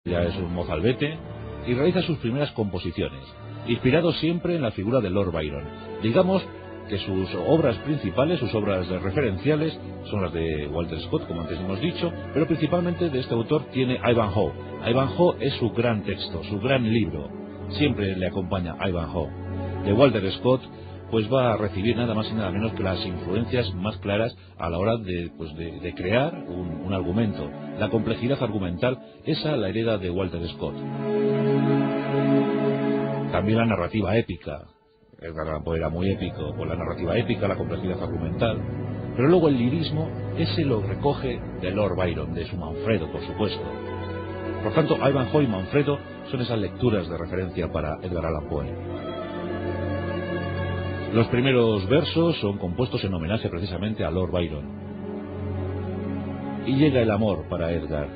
Ya es un mozalbete y realiza sus primeras composiciones, inspirado siempre en la figura de Lord Byron. Digamos que sus obras principales, sus obras referenciales, son las de Walter Scott, como antes hemos dicho, pero principalmente de este autor tiene Ivanhoe. Ivanhoe es su gran texto, su gran libro. Siempre le acompaña Ivanhoe. De Walter Scott, pues va a recibir nada más y nada menos que las influencias más claras a la hora de crear un argumento. La complejidad argumental, esa la hereda de Walter Scott. También la narrativa épica. Edgar Allan Poe era muy épico, con la narrativa épica, la complejidad argumental. Pero luego el lirismo, ese lo recoge de Lord Byron, de su Manfredo, por supuesto. Por tanto, Ivanhoe y Manfredo son esas lecturas de referencia para Edgar Allan Poe. Los primeros versos son compuestos en homenaje precisamente a Lord Byron. Y llega el amor para Edgar.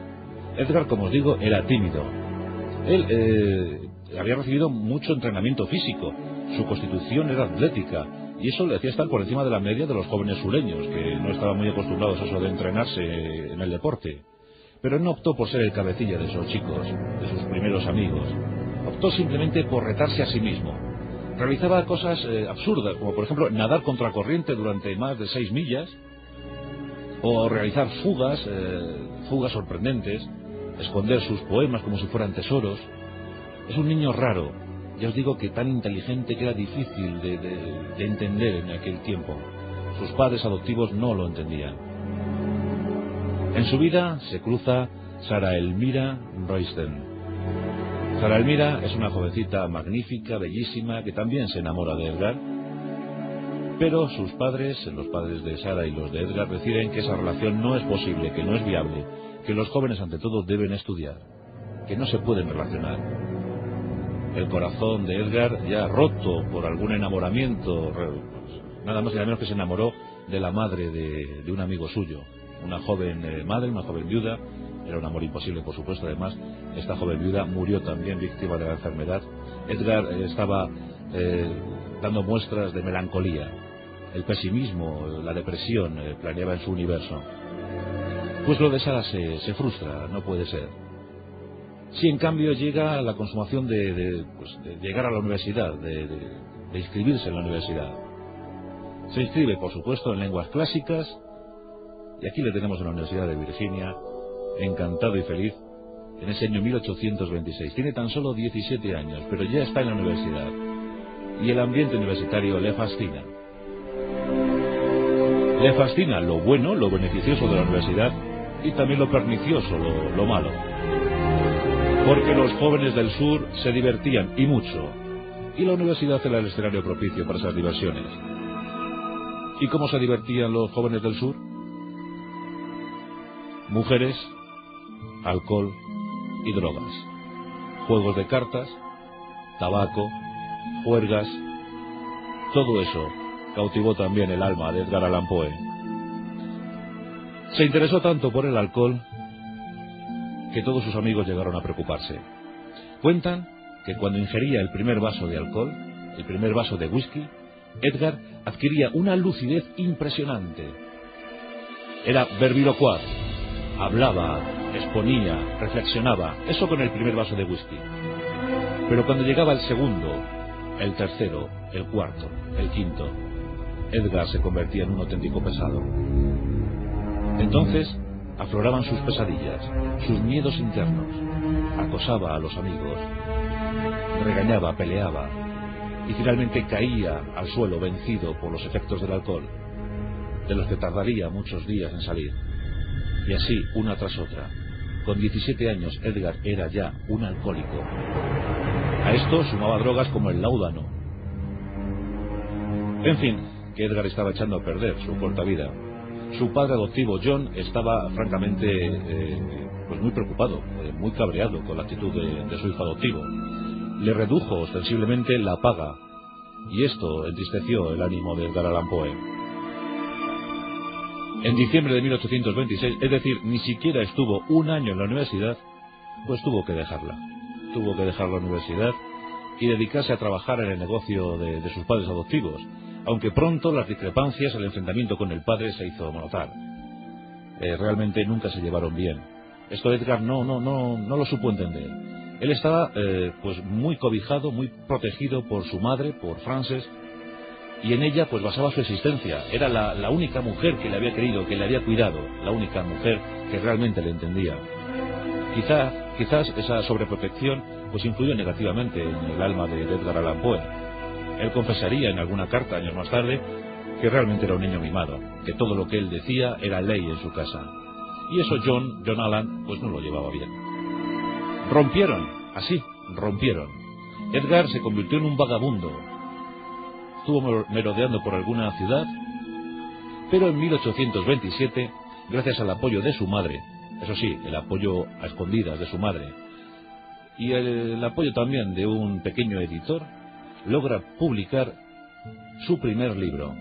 Edgar, como os digo, era tímido. Él había recibido mucho entrenamiento físico. Su constitución era atlética y eso le hacía estar por encima de la media de los jóvenes sureños, que no estaban muy acostumbrados a eso de entrenarse en el deporte. Pero él no optó por ser el cabecilla de esos chicos, de sus primeros amigos. Optó simplemente por retarse a sí mismo. Realizaba cosas absurdas, como por ejemplo nadar contracorriente durante más de 6 millas, o realizar fugas sorprendentes, esconder sus poemas como si fueran tesoros. Es un niño raro, ya os digo que tan inteligente que era difícil de entender en aquel tiempo. Sus padres adoptivos no lo entendían. En su vida se cruza Sarah Elmira Royston. Sarah Elmira es una jovencita magnífica, bellísima, que también se enamora de Edgar, pero sus padres, los padres de Sarah y los de Edgar, deciden que esa relación no es posible, que no es viable, que los jóvenes ante todo deben estudiar, que no se pueden relacionar. El corazón de Edgar, ya roto por algún enamoramiento, nada más y nada menos que se enamoró de la madre de un amigo suyo, una joven madre, una joven viuda. Era un amor imposible, por supuesto. Además, esta joven viuda murió también víctima de la enfermedad. Edgar estaba dando muestras de melancolía. El pesimismo, la depresión planeaba en su universo. Pues lo de Sarah se frustra, no puede ser. Sí, en cambio, llega la consumación de llegar a la universidad, de inscribirse en la universidad. Se inscribe, por supuesto, en lenguas clásicas, y aquí le tenemos en la Universidad de Virginia, encantado y feliz, en ese año 1826. Tiene tan solo 17 años, pero ya está en la universidad, y el ambiente universitario le fascina. Le fascina lo bueno, lo beneficioso de la universidad, y también lo pernicioso, lo malo. Porque los jóvenes del sur se divertían, y mucho, y la universidad era el escenario propicio para esas diversiones. ¿Y cómo se divertían los jóvenes del sur? Mujeres, alcohol y drogas, juegos de cartas, tabaco, juergas. Todo eso cautivó también el alma de Edgar Allan Poe. Se interesó tanto por el alcohol que todos sus amigos llegaron a preocuparse. Cuentan que cuando ingería el primer vaso de alcohol, el primer vaso de whisky, Edgar adquiría una lucidez impresionante. Era verbilocuaz, hablaba, exponía, reflexionaba, eso con el primer vaso de whisky. Pero cuando llegaba el segundo, el tercero, el cuarto, el quinto, Edgar se convertía en un auténtico pesado. Entonces afloraban sus pesadillas, sus miedos internos, acosaba a los amigos, regañaba, peleaba, y finalmente caía al suelo vencido por los efectos del alcohol, de los que tardaría muchos días en salir. Y así, una tras otra. Con 17 años, Edgar era ya un alcohólico. A esto sumaba drogas como el láudano. En fin, que Edgar estaba echando a perder su corta vida. Su padre adoptivo, John, estaba francamente pues muy preocupado, muy cabreado con la actitud de su hijo adoptivo. Le redujo ostensiblemente la paga, y esto entristeció el ánimo de Edgar Allan Poe. En diciembre de 1826, es decir, ni siquiera estuvo un año en la universidad, pues tuvo que dejarla. Tuvo que dejar la universidad y dedicarse a trabajar en el negocio de sus padres adoptivos, aunque pronto las discrepancias, el enfrentamiento con el padre se hizo notar. Realmente nunca se llevaron bien. Esto Edgar no lo supo entender. Él estaba pues muy cobijado, muy protegido por su madre, por Frances, y en ella pues basaba su existencia. Era la única mujer que le había querido, que le había cuidado, la única mujer que realmente le entendía. Quizás esa sobreprotección pues influyó negativamente en el alma de Edgar Allan Poe. Él confesaría en alguna carta años más tarde que realmente era un niño mimado, que todo lo que él decía era ley en su casa. Y eso John Allan pues no lo llevaba bien. Rompieron. Edgar se convirtió en un vagabundo. Estuvo merodeando por alguna ciudad, pero en 1827, gracias al apoyo de su madre, eso sí, el apoyo a escondidas de su madre, y el apoyo también de un pequeño editor, logra publicar su primer libro,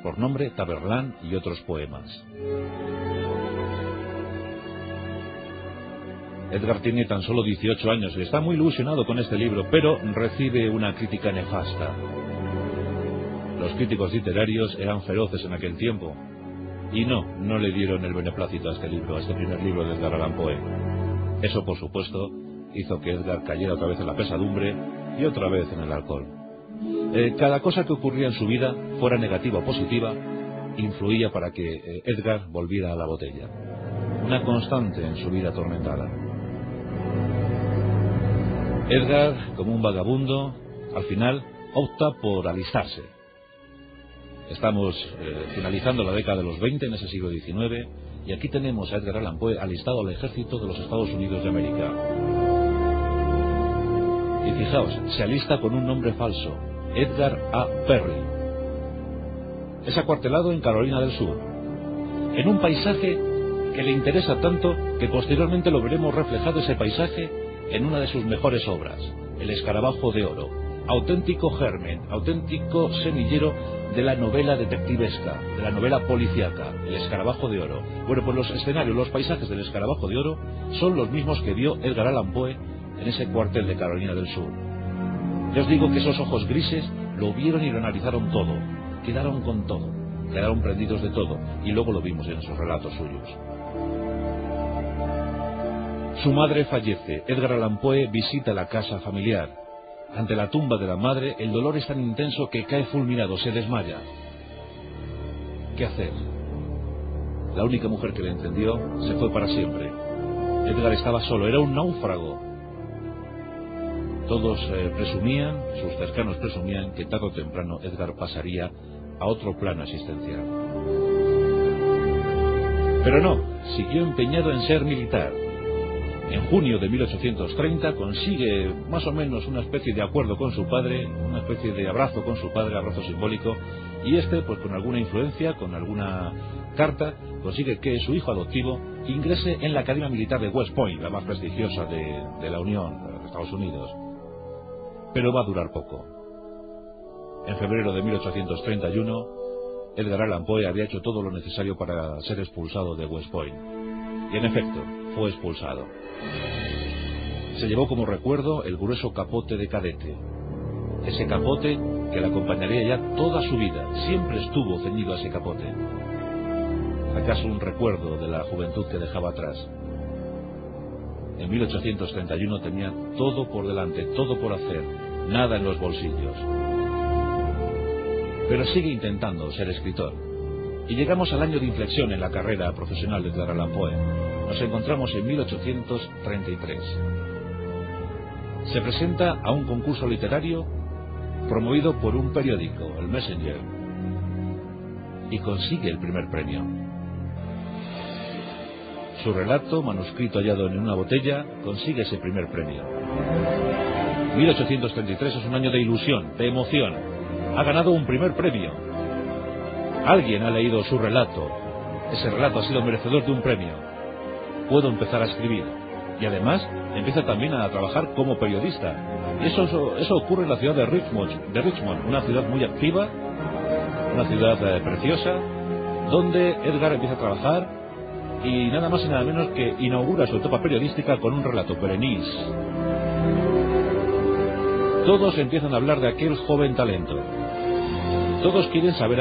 por nombre Tamerlán y otros poemas. Edgar tiene tan solo 18 años y está muy ilusionado con este libro, pero recibe una crítica nefasta. Los críticos literarios eran feroces en aquel tiempo y no le dieron el beneplácito a este libro, a este primer libro de Edgar Allan Poe. Eso, por supuesto, hizo que Edgar cayera otra vez en la pesadumbre y otra vez en el alcohol. Cada cosa que ocurría en su vida, fuera negativa o positiva, influía para que Edgar volviera a la botella. Una constante en su vida atormentada. Edgar, como un vagabundo, al final opta por alistarse. Estamos finalizando la década de los 20 en ese siglo XIX, y aquí tenemos a Edgar Allan Poe alistado al ejército de los Estados Unidos de América. Y fijaos, se alista con un nombre falso, Edgar A. Perry. Es acuartelado en Carolina del Sur, en un paisaje que le interesa tanto que posteriormente lo veremos reflejado ese paisaje en una de sus mejores obras, El escarabajo de oro, auténtico germen, auténtico semillero de la novela detectivesca, de la novela policíaca, El escarabajo de oro. Bueno, pues los escenarios, los paisajes del escarabajo de oro son los mismos que vio Edgar Allan Poe en ese cuartel de Carolina del Sur. Ya os digo que esos ojos grises lo vieron y lo analizaron todo, quedaron con todo, quedaron prendidos de todo, y luego lo vimos en esos relatos suyos. Su madre fallece. Edgar Allan Poe visita la casa familiar. Ante la tumba de la madre, el dolor es tan intenso que cae fulminado, se desmaya. ¿Qué hacer? La única mujer que le entendió se fue para siempre. Edgar estaba solo, era un náufrago. Todos presumían, sus cercanos presumían, que tarde o temprano Edgar pasaría a otro plano existencial. Pero no, siguió empeñado en ser militar. En junio de 1830 consigue más o menos una especie de acuerdo con su padre, una especie de abrazo con su padre, abrazo simbólico, y pues con alguna influencia, con alguna carta, consigue que su hijo adoptivo ingrese en la Academia Militar de West Point, la más prestigiosa de la Unión, de Estados Unidos. Pero va a durar poco. En febrero de 1831, Edgar Allan Poe había hecho todo lo necesario para ser expulsado de West Point. Y en efecto, fue expulsado. Se llevó como recuerdo el grueso capote de cadete. Ese capote que le acompañaría ya toda su vida. Siempre estuvo ceñido a ese capote. ¿Acaso un recuerdo de la juventud que dejaba atrás? En 1831 tenía todo por delante, todo por hacer, nada en los bolsillos. Pero sigue intentando ser escritor. Y llegamos al año de inflexión en la carrera profesional de Edgar Allan Poe. Nos encontramos en 1833. Se presenta a un concurso literario promovido por un periódico, el Messenger, y consigue el primer premio. Su relato, manuscrito hallado en una botella, consigue ese primer premio. 1833 es un año de ilusión, de emoción. Ha ganado un primer premio. Alguien ha leído su relato. Ese relato ha sido merecedor de un premio. Puedo empezar a escribir. Y además empieza también a trabajar como periodista. Y eso ocurre en la ciudad de Richmond, una ciudad muy activa, una ciudad preciosa, donde Edgar empieza a trabajar y nada más y nada menos que inaugura su etapa periodística con un relato, Berenice. Todos empiezan a hablar de aquel joven talento. Todos quieren saber